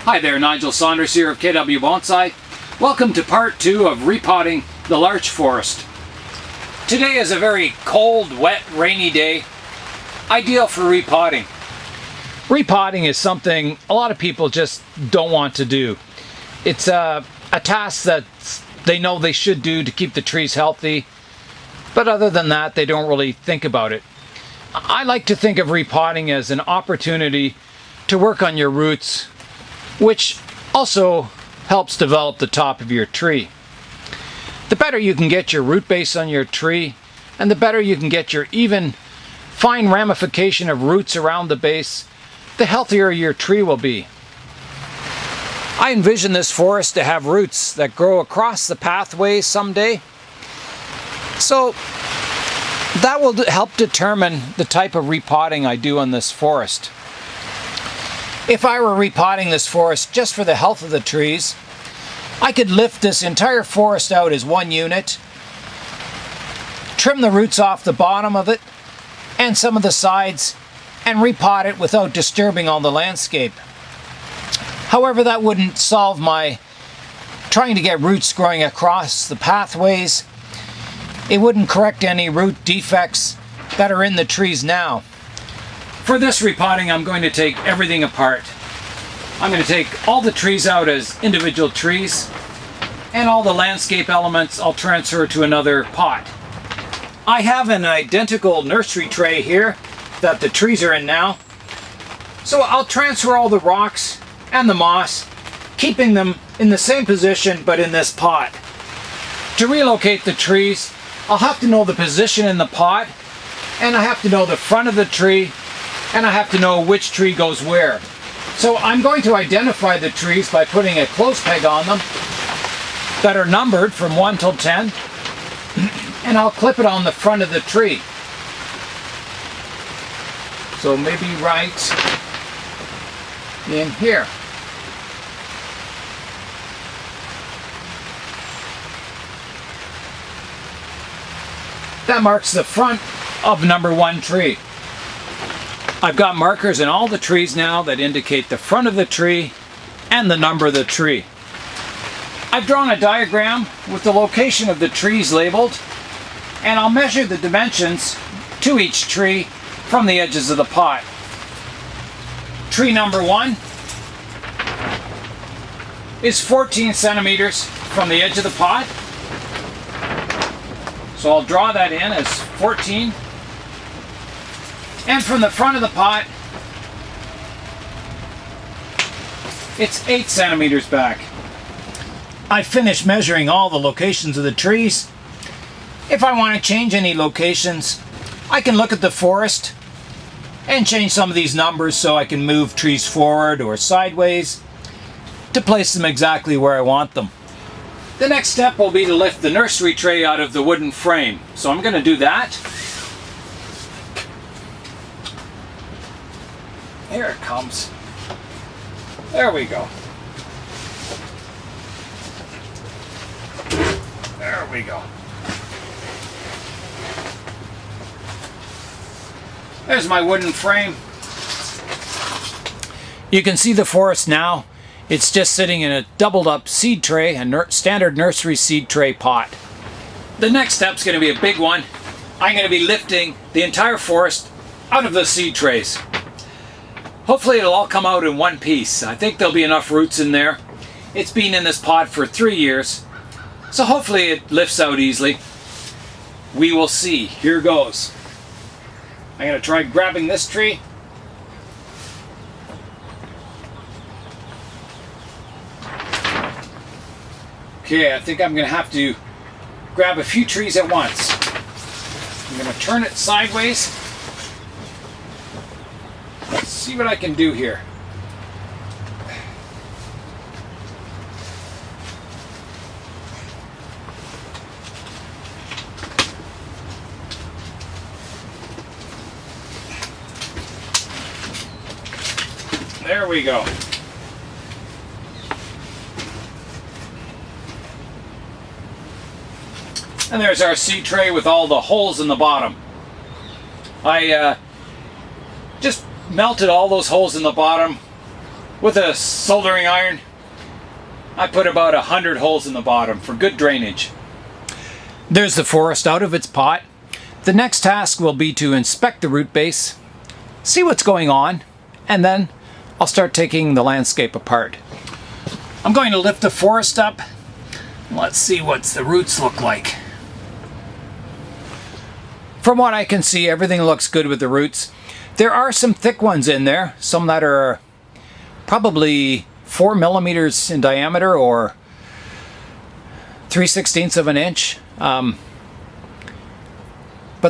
Hi there, Nigel Saunders here of KW Bonsai. Welcome to part 2 of repotting the larch forest. Today is a very cold, wet, rainy day, ideal for repotting. Repotting is something a lot of people just don't want to do. It's a task that they know they should do to keep the trees healthy, but other than that, they don't really think about it. I like to think of repotting as an opportunity to work on your roots, which also helps develop the top of your tree. The better you can get your root base on your tree, and the better you can get your even fine ramification of roots around the base, the healthier your tree will be. I envision this forest to have roots that grow across the pathways someday. So that will help determine the type of repotting I do on this forest. If I were repotting this forest just for the health of the trees, I could lift this entire forest out as one unit, trim the roots off the bottom of it and some of the sides, and repot it without disturbing all the landscape. However, that wouldn't solve my trying to get roots growing across the pathways. It wouldn't correct any root defects that are in the trees now. For this repotting, I'm going to take everything apart. I'm going to take all the trees out as individual trees, and all the landscape elements I'll transfer to another pot. I have an identical nursery tray here that the trees are in now, so I'll transfer all the rocks and the moss, keeping them in the same position but in this pot. To relocate the trees, I'll have to know the position in the pot, and I have to know the front of the tree, and I have to know which tree goes where. So I'm going to identify the trees by putting a clothes peg on them that are numbered from 1 till 10, and I'll clip it on the front of the tree. So maybe right in here. That marks the front of number 1 tree. I've got markers in all the trees now that indicate the front of the tree and the number of the tree. I've drawn a diagram with the location of the trees labeled, and I'll measure the dimensions to each tree from the edges of the pot. Tree number 1 is 14 centimeters from the edge of the pot. So I'll draw that in as 14. And from the front of the pot, it's 8 centimeters back. I finished measuring all the locations of the trees. If I want to change any locations, I can look at the forest and change some of these numbers so I can move trees forward or sideways to place them exactly where I want them. The next step will be to lift the nursery tray out of the wooden frame. So I'm going to do that. Here it comes. There we go. There we go. There's my wooden frame. You can see the forest now. It's just sitting in a doubled up seed tray, a standard nursery seed tray pot. The next step's going to be a big one. I'm going to be lifting the entire forest out of the seed trays. Hopefully it'll all come out in one piece. I think there'll be enough roots in there. It's been in this pot for 3 years, so hopefully it lifts out easily. We will see. Here goes. I'm going to try grabbing this tree. Okay, I think I'm going to have to grab a few trees at once. I'm going to turn it sideways. Let's see what I can do here. There we go. And there's our seed tray with all the holes in the bottom. I just melted all those holes in the bottom with a soldering iron. I put about 100 holes in the bottom for good drainage. There's the forest out of its pot. The next task will be to inspect the root base, see what's going on, and then I'll start taking the landscape apart. I'm going to lift the forest up. Let's see what the roots look like. From what I can see, everything looks good with the roots. There are some thick ones in there, some that are probably 4 millimeters in diameter or 3/16 of an inch. But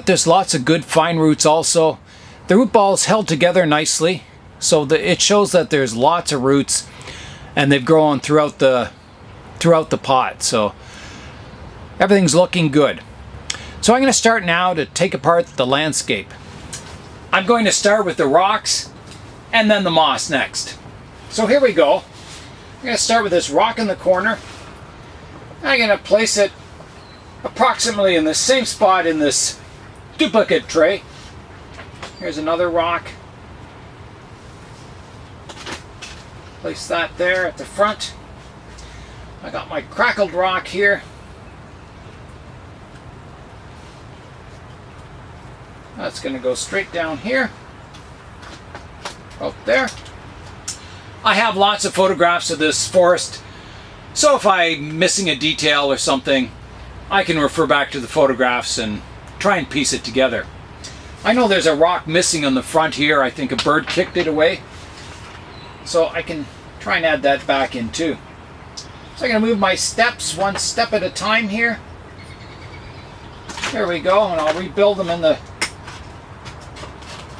there's lots of good fine roots also. The root ball is held together nicely, so it shows that there's lots of roots and they've grown throughout the pot. So everything's looking good. So I'm going to start now to take apart the landscape. I'm going to start with the rocks and then the moss next. So here we go. I'm going to start with this rock in the corner. I'm going to place it approximately in the same spot in this duplicate tray. Here's another rock. Place that there at the front. I got my crackled rock here. That's going to go straight down here. Out there. I have lots of photographs of this forest, so if I'm missing a detail or something, I can refer back to the photographs and try and piece it together. I know there's a rock missing on the front here. I think a bird kicked it away. So I can try and add that back in too. So I'm going to move my steps one step at a time here. There we go, and I'll rebuild them in the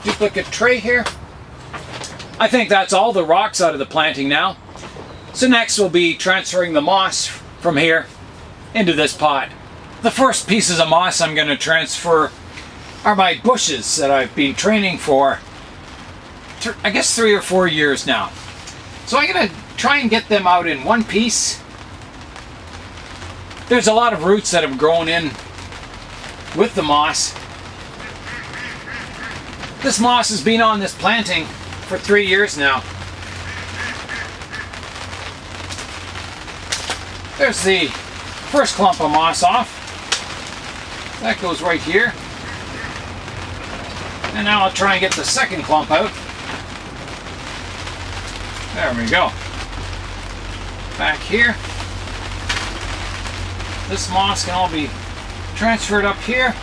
duplicate tray here. I think that's all the rocks out of the planting now. So next we'll be transferring the moss from here into this pot. The first pieces of moss I'm going to transfer are my bushes that I've been training for, I guess 3 or 4 years now. So I'm going to try and get them out in one piece. There's a lot of roots that have grown in with the moss. This moss has been on this planting for 3 years now. There's the first clump of moss off. That goes right here. And now I'll try and get the second clump out. There we go. Back here. This moss can all be transferred up here.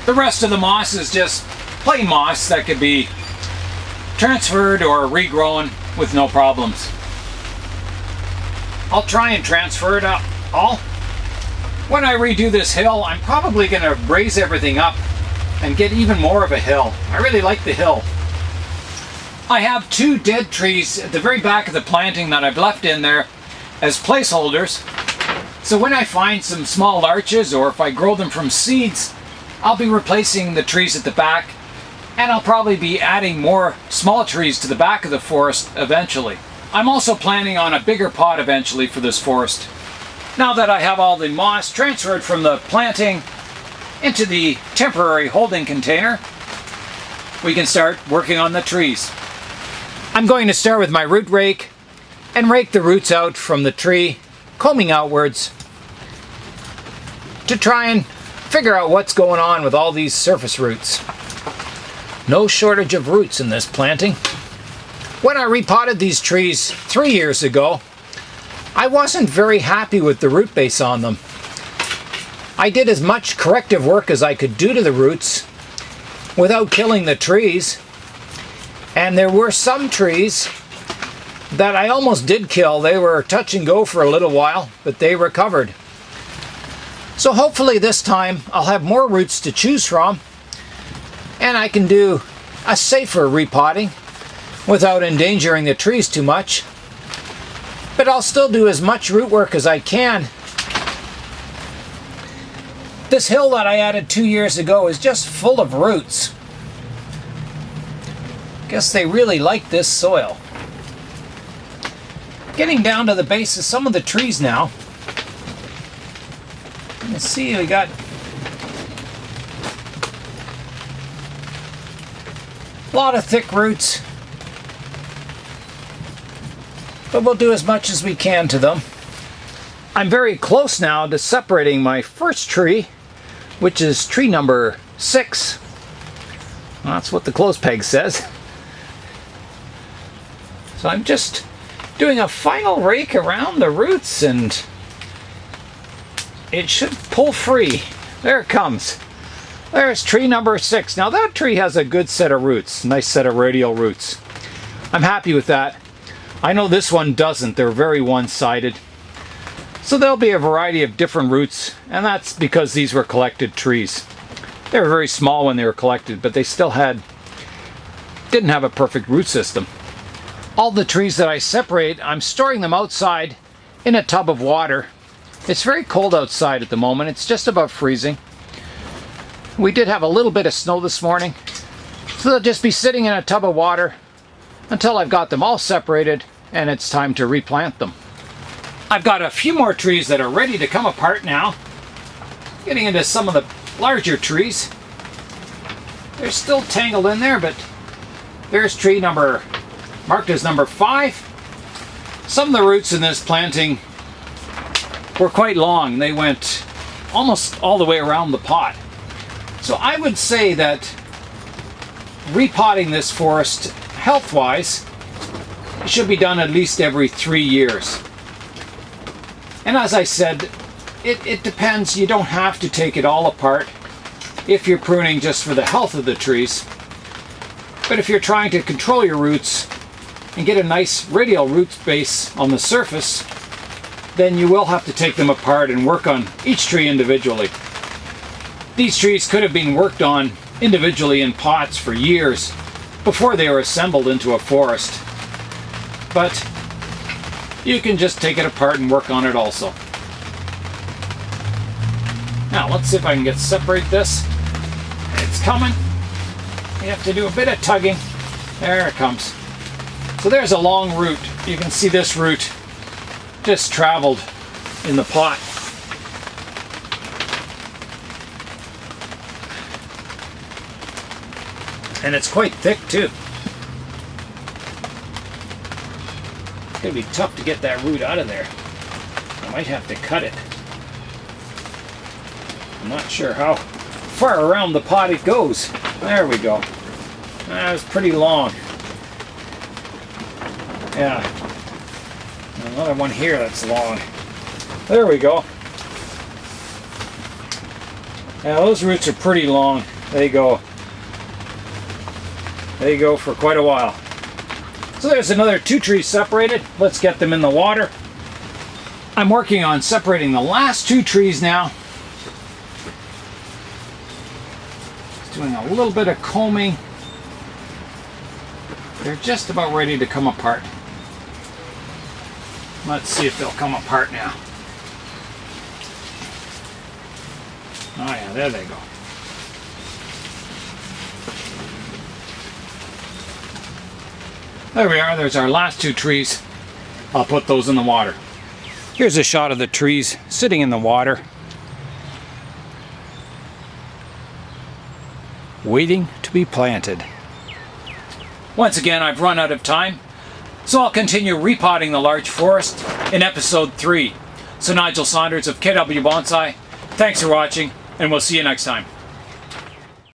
The rest of the moss is just plain moss that could be transferred or regrown with no problems. I'll try and transfer it up all. When I redo this hill, I'm probably going to raise everything up and get even more of a hill. I really like the hill. I have 2 dead trees at the very back of the planting that I've left in there as placeholders. So when I find some small larches, or if I grow them from seeds, I'll be replacing the trees at the back, and I'll probably be adding more small trees to the back of the forest eventually. I'm also planning on a bigger pot eventually for this forest. Now that I have all the moss transferred from the planting into the temporary holding container, we can start working on the trees. I'm going to start with my root rake and rake the roots out from the tree, combing outwards, to try and figure out what's going on with all these surface roots. No shortage of roots in this planting. When I repotted these trees 3 years ago, I wasn't very happy with the root base on them. I did as much corrective work as I could do to the roots without killing the trees, and there were some trees that I almost did kill. They were touch and go for a little while, but they recovered. So hopefully this time I'll have more roots to choose from, and I can do a safer repotting without endangering the trees too much. But I'll still do as much root work as I can. This hill that I added 2 years ago is just full of roots. Guess they really like this soil. Getting down to the base of some of the trees now. Let's see, we got a lot of thick roots. but we'll do as much as we can to them. I'm very close now to separating my first tree, which is tree number 6. Well, that's what the clothes peg says. So I'm just doing a final rake around the roots and it should pull free. There it comes. There's tree number 6. Now that tree has a good set of roots, nice set of radial roots. I'm happy with that. I know this one doesn't. They're very one-sided. So there'll be a variety of different roots, and that's because these were collected trees. They were very small when they were collected, but they still didn't have a perfect root system. All the trees that I separate, I'm storing them outside in a tub of water. It's very cold outside at the moment. It's just about freezing. We did have a little bit of snow this morning, so they'll just be sitting in a tub of water until I've got them all separated and it's time to replant them. I've got a few more trees that are ready to come apart now. Getting into some of the larger trees. They're still tangled in there, but there's tree marked as number 5. Some of the roots in this planting were quite long. They went almost all the way around the pot. So I would say that repotting this forest health-wise should be done at least every 3 years. And as I said, it depends. You don't have to take it all apart if you're pruning just for the health of the trees. But if you're trying to control your roots and get a nice radial root base on the surface, then you will have to take them apart and work on each tree individually. These trees could have been worked on individually in pots for years before they were assembled into a forest. But you can just take it apart and work on it also. Now let's see if I can separate this. It's coming. You have to do a bit of tugging. There it comes. So there's a long root. You can see this root just traveled in the pot. And it's quite thick too. It's going to be tough to get that root out of there. I might have to cut it. I'm not sure how far around the pot it goes. There we go. That was pretty long. Yeah. Another one here that's long. There we go. Yeah, those roots are pretty long. They go for quite a while. So there's another 2 trees separated. Let's get them in the water. I'm working on separating the last 2 trees now. Just doing a little bit of combing. They're just about ready to come apart. Let's see if they'll come apart now. Oh yeah, there they go. There we are, there's our last 2 trees. I'll put those in the water. Here's a shot of the trees sitting in the water, waiting to be planted. Once again, I've run out of time, so I'll continue repotting the large forest in episode 3. So Nigel Saunders of KW Bonsai, thanks for watching, and we'll see you next time.